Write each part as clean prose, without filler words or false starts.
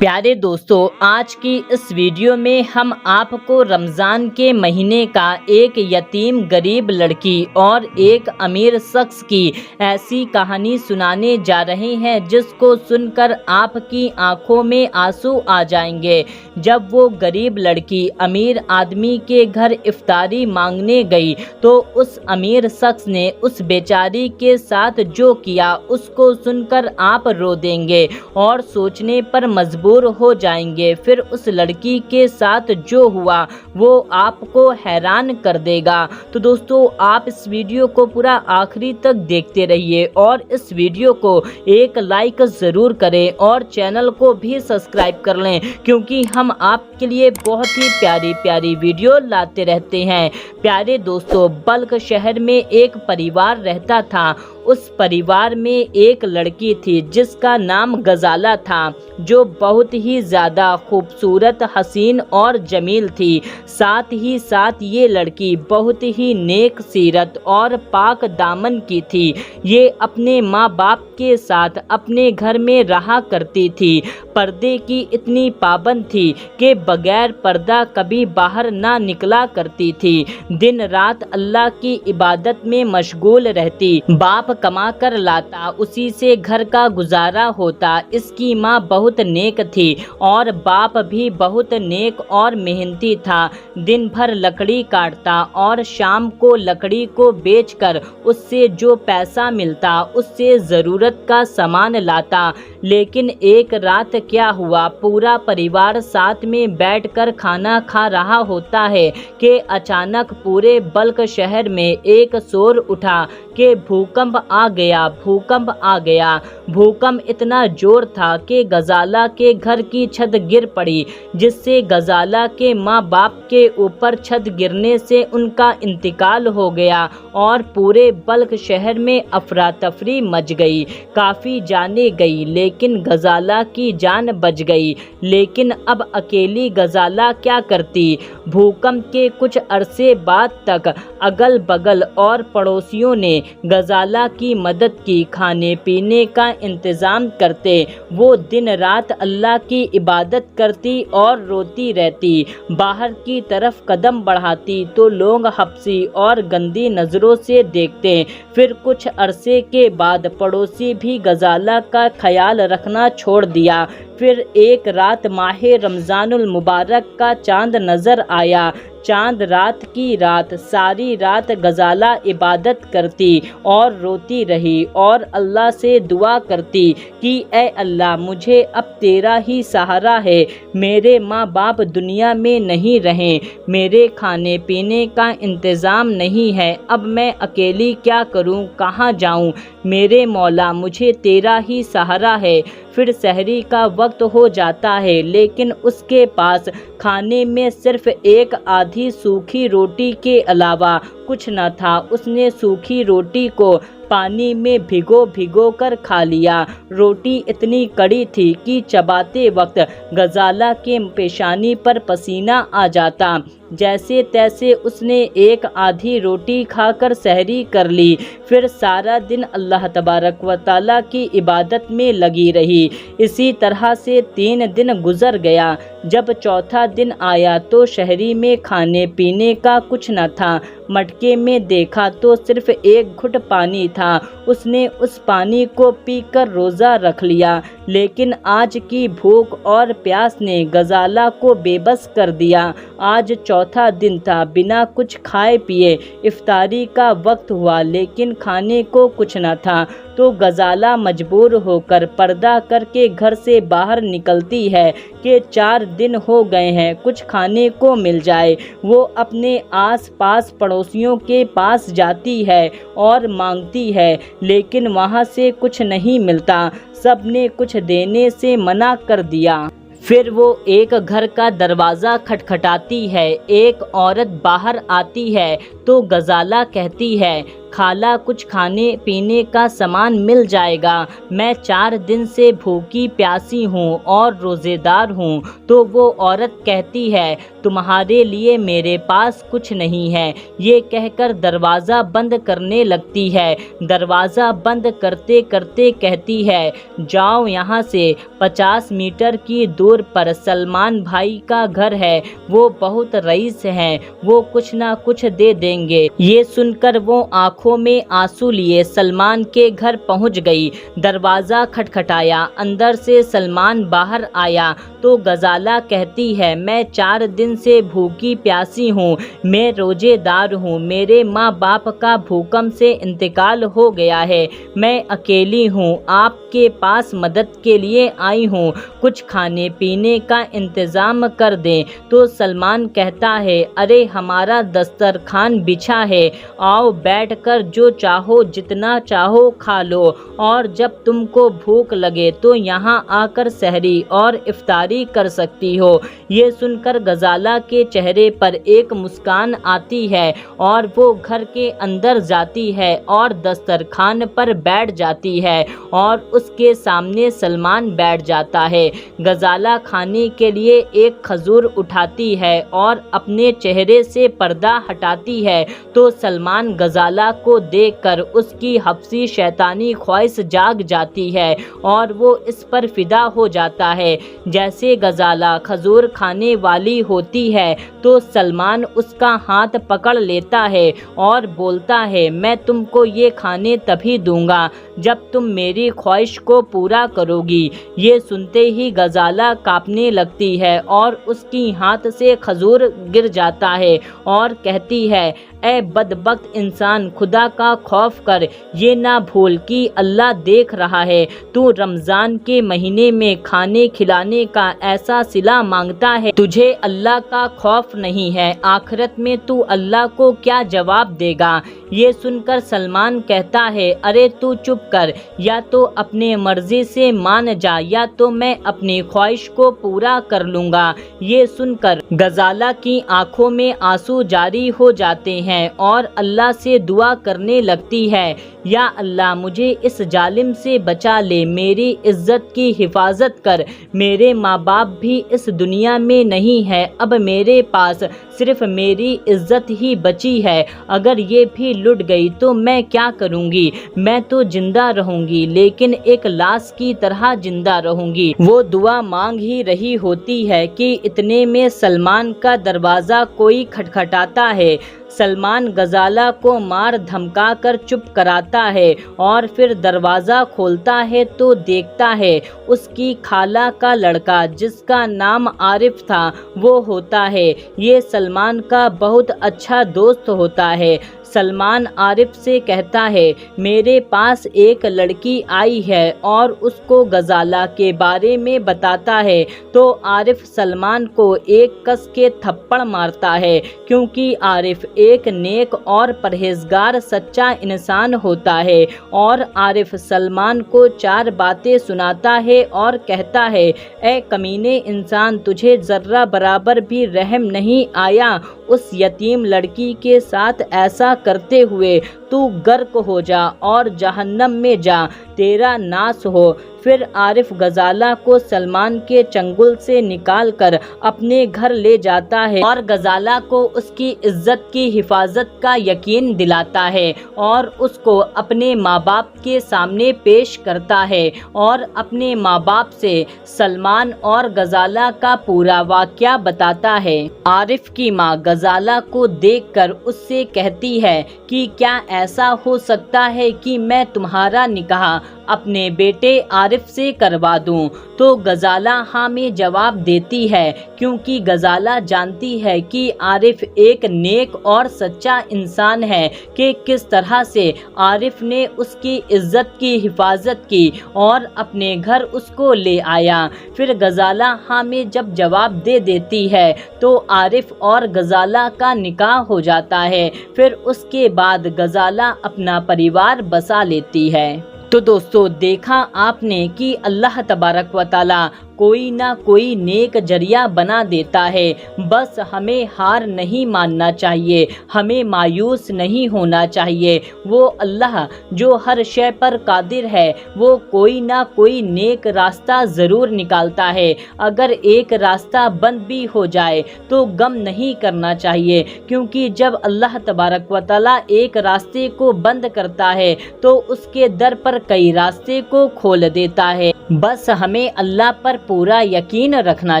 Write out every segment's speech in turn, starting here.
प्यारे दोस्तों, आज की इस वीडियो में हम आपको रमज़ान के महीने का एक यतीम गरीब लड़की और एक अमीर शख्स की ऐसी कहानी सुनाने जा रहे हैं जिसको सुनकर आपकी आंखों में आंसू आ जाएंगे। जब वो गरीब लड़की अमीर आदमी के घर इफ्तारी मांगने गई तो उस अमीर शख्स ने उस बेचारी के साथ जो किया उसको सुनकर आप रो देंगे और सोचने पर मजबूर हो जाएंगे। फिर उस लड़की के साथ जो हुआ वो आपको हैरान कर देगा। तो दोस्तों, आप इस वीडियो को पूरा आखिरी तक देखते रहिए और इस वीडियो को एक लाइक ज़रूर करें और चैनल को भी सब्सक्राइब कर लें, क्योंकि हम आपके लिए बहुत ही प्यारी प्यारी वीडियो लाते रहते हैं। प्यारे दोस्तों, बल्ख शहर में एक परिवार रहता था। उस परिवार में एक लड़की थी जिसका नाम गजाला था, जो बहुत ही ज़्यादा खूबसूरत, हसीन और जमील थी। साथ ही साथ ये लड़की बहुत ही नेक सीरत और पाक दामन की थी। ये अपने माँ बाप के साथ अपने घर में रहा करती थी। पर्दे की इतनी पाबंद थी कि बगैर पर्दा कभी बाहर ना निकला करती थी। दिन रात अल्लाह की इबादत में मशगूल रहती। बाप कमा कर लाता, उसी से घर का गुजारा होता। इसकी माँ बहुत नेक थी और बाप भी बहुत नेक और मेहनती था। दिन भर लकड़ी काटता और शाम को लकड़ी को बेचकर उससे जो पैसा मिलता उससे ज़रूरत का सामान लाता। लेकिन एक रात क्या हुआ, पूरा परिवार साथ में बैठकर खाना खा रहा होता है कि अचानक पूरे बल्ख शहर में एक शोर उठा कि भूकंप आ गया, भूकंप आ गया। भूकंप इतना जोर था कि गजाला के घर की छत गिर पड़ी, जिससे गजाला के माँ बाप के ऊपर छत गिरने से उनका इंतकाल हो गया और पूरे बल्ख शहर में अफरा तफरी मच गई। काफ़ी जाने गई लेकिन गजाला की जान बच गई। लेकिन अब अकेली गजाला क्या करती। भूकंप के कुछ अरसे बाद तक अगल बगल और पड़ोसियों ने गजाला की मदद की, खाने पीने का इंतज़ाम करते। वो दिन रात अल्लाह की इबादत करती और रोती रहती। बाहर की तरफ कदम बढ़ाती तो लोग हफ्सी और गंदी नज़रों से देखते। फिर कुछ अरसे के बाद पड़ोसी भी गजाला का ख्याल रखना छोड़ दिया। फिर एक रात माहे रमज़ानुल मुबारक का चांद नज़र आया। चांद रात की रात सारी रात गजाला इबादत करती और रोती रही और अल्लाह से दुआ करती कि ए अल्लाह, मुझे अब तेरा ही सहारा है। मेरे माँ बाप दुनिया में नहीं रहें, मेरे खाने पीने का इंतज़ाम नहीं है। अब मैं अकेली क्या करूँ, कहाँ जाऊँ। मेरे मौला, मुझे तेरा ही सहारा है। फिर सहरी का वक्त हो जाता है लेकिन उसके पास खाने में सिर्फ एक आधी सूखी रोटी के अलावा कुछ न था। उसने सूखी रोटी को पानी में भिगो कर खा लिया। रोटी इतनी कड़ी थी कि चबाते वक्त गजाला के पेशानी पर पसीना आ जाता। जैसे तैसे उसने एक आधी रोटी खाकर सहरी कर ली। फिर सारा दिन अल्लाह तबारक व तआला की इबादत में लगी रही। इसी तरह से 3 दिन गुजर गया। जब चौथा दिन आया तो शहरी में खाने पीने का कुछ न था। मटके में देखा तो सिर्फ एक घुट पानी था। उसने उस पानी को पीकर रोज़ा रख लिया, लेकिन आज की भूख और प्यास ने गजाला को बेबस कर दिया। आज चौथा दिन था, बिना कुछ खाए पिए इफ्तारी का वक्त हुआ लेकिन खाने को कुछ न था। तो गजाला मजबूर होकर पर्दा करके घर से बाहर निकलती है कि 4 दिन हो गए हैं, कुछ खाने को मिल जाए। वो अपने आस पास पड़ोसियों के पास जाती है और मांगती है, लेकिन वहाँ से कुछ नहीं मिलता। सब ने कुछ देने से मना कर दिया। फिर वो एक घर का दरवाज़ा खटखटाती है। एक औरत बाहर आती है तो गजाला कहती है, खाला कुछ खाने पीने का सामान मिल जाएगा, मैं 4 दिन से भूखी प्यासी हूँ और रोज़ेदार हूँ। तो वो औरत कहती है, तुम्हारे लिए मेरे पास कुछ नहीं है। ये कहकर दरवाज़ा बंद करने लगती है। दरवाज़ा बंद करते करते कहती है, जाओ यहाँ से, 50 मीटर की दूर पर सलमान भाई का घर है, वो बहुत रईस हैं, वो कुछ ना कुछ दे देंगे। ये सुनकर वो आंखों में आंसू लिए सलमान के घर पहुँच गई। दरवाज़ा खटखटाया, अंदर से सलमान बाहर आया तो गजाला कहती है, मैं 4 दिन से भूखी प्यासी हूँ, मैं रोजेदार हूँ, मेरे माँ बाप का भूकंप से इंतकाल हो गया है, मैं अकेली हूँ, आपके पास मदद के लिए आई हूँ, कुछ खाने पीने का इंतज़ाम कर दें। तो सलमान कहता है, अरे हमारा दस्तरखान बिछा है, आओ बैठकर जो चाहो जितना चाहो खा लो, और जब तुमको भूख लगे तो यहाँ आकर सहरी और इफ्तारी कर सकती हो। ये सुनकर गजाला के चेहरे पर एक मुस्कान आती है और वो घर के अंदर जाती है और दस्तरखान पर बैठ जाती है और उसके सामने सलमान बैठ जाता है। गजाला खाने के लिए एक खजूर उठाती है और अपने चेहरे से पर्दा हटाती है तो सलमान गजाला को देखकर उसकी हफ्सी शैतानी ख्वाहिश जाग जाती है और वो इस पर फिदा हो जाता है। जैसे गजाला खजूर खाने वाली होती है तो सलमान उसका हाथ पकड़ लेता है और बोलता है, मैं तुमको ये खाने तभी दूंगा जब तुम मेरी ख्वाहिश को पूरा करोगी। ये सुनते ही गजाला कांपने लगती है और उसकी हाथ से खजूर गिर जाता है और कहती है, ए बदबख्त इंसान, खुदा का खौफ कर, ये ना भूल कि अल्लाह देख रहा है। तू रमज़ान के महीने में खाने खिलाने का ऐसा सिला मांगता है, तुझे अल्लाह का खौफ नहीं है, आखिरत में तू अल्लाह को क्या जवाब देगा। ये सुनकर सलमान कहता है, अरे तू चुप कर, या तो अपने मर्जी से मान जा या तो मैं अपनी ख्वाहिश को पूरा कर लूँगा। ये सुनकर गजाला की आंखों में आंसू जारी हो जाते हैं और अल्लाह से दुआ करने लगती है, या अल्लाह मुझे इस जालिम से बचा ले, मेरी इज्जत की हिफाजत कर, मेरे माँ बाप भी इस दुनिया में नहीं है, अब मेरे पास सिर्फ मेरी इज्जत ही बची है, अगर ये भी लुट गई तो मैं क्या करूँगी। मैं तो जिंदा रहूँगी लेकिन एक लाश की तरह जिंदा रहूँगी। वो दुआ मांग ही रही होती है कि इतने में सलमान का दरवाज़ा कोई खटखटाता है। सलमान गजाला को मार धमका कर चुप कराता है और फिर दरवाज़ा खोलता है तो देखता है उसकी खाला का लड़का जिसका नाम आरिफ था वो होता है। ये सलमान का बहुत अच्छा दोस्त होता है। सलमान आरिफ से कहता है, मेरे पास एक लड़की आई है, और उसको गजाला के बारे में बताता है तो आरिफ सलमान को एक कस के थप्पड़ मारता है, क्योंकि आरिफ एक नेक और परहेजगार सच्चा इंसान होता है। और आरिफ सलमान को 4 बातें सुनाता है और कहता है, ए कमीने इंसान, तुझे ज़र्रा बराबर भी रहम नहीं आया उस यतीम लड़की के साथ ऐसा करते हुए, तू गर्क हो जा और जहन्नम में जा, तेरा नाश हो। फिर आरिफ गजाला को सलमान के चंगुल से निकालकर अपने घर ले जाता है और गजाला को उसकी इज्जत की हिफाजत का यकीन दिलाता है और उसको अपने माँ बाप के सामने पेश करता है और अपने माँ बाप से सलमान और गजाला का पूरा वाक़या बताता है। आरिफ की माँ गजाला को देखकर उससे कहती है कि क्या ऐसा हो सकता है कि मैं तुम्हारा निकाह अपने बेटे आरिफ से करवा दूं। तो गजाला हाँ में जवाब देती है, क्योंकि गजाला जानती है कि आरिफ एक नेक और सच्चा इंसान है कि किस तरह से आरिफ ने उसकी इज्जत की हिफाजत की और अपने घर उसको ले आया। फिर गजाला हाँ में जब जवाब दे देती है तो आरिफ और गजाला का निकाह हो जाता है। फिर उसके बाद गजाला अपना परिवार बसा लेती है। तो दोस्तों, देखा आपने कि अल्लाह तबारक व तआला कोई ना कोई नेक जरिया बना देता है। बस हमें हार नहीं मानना चाहिए, हमें मायूस नहीं होना चाहिए। वो अल्लाह जो हर शय पर कादिर है, वो कोई ना कोई नेक रास्ता ज़रूर निकालता है। अगर एक रास्ता बंद भी हो जाए तो गम नहीं करना चाहिए, क्योंकि जब अल्लाह तबारक व तआला एक रास्ते को बंद करता है तो उसके दर पर कई रास्ते को खोल देता है। बस हमें अल्लाह पर पूरा यकीन रखना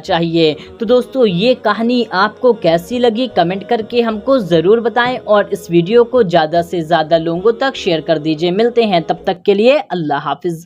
चाहिए। तो दोस्तों, ये कहानी आपको कैसी लगी कमेंट करके हमको ज़रूर बताएं और इस वीडियो को ज़्यादा से ज़्यादा लोगों तक शेयर कर दीजिए। मिलते हैं, तब तक के लिए अल्लाह हाफिज़।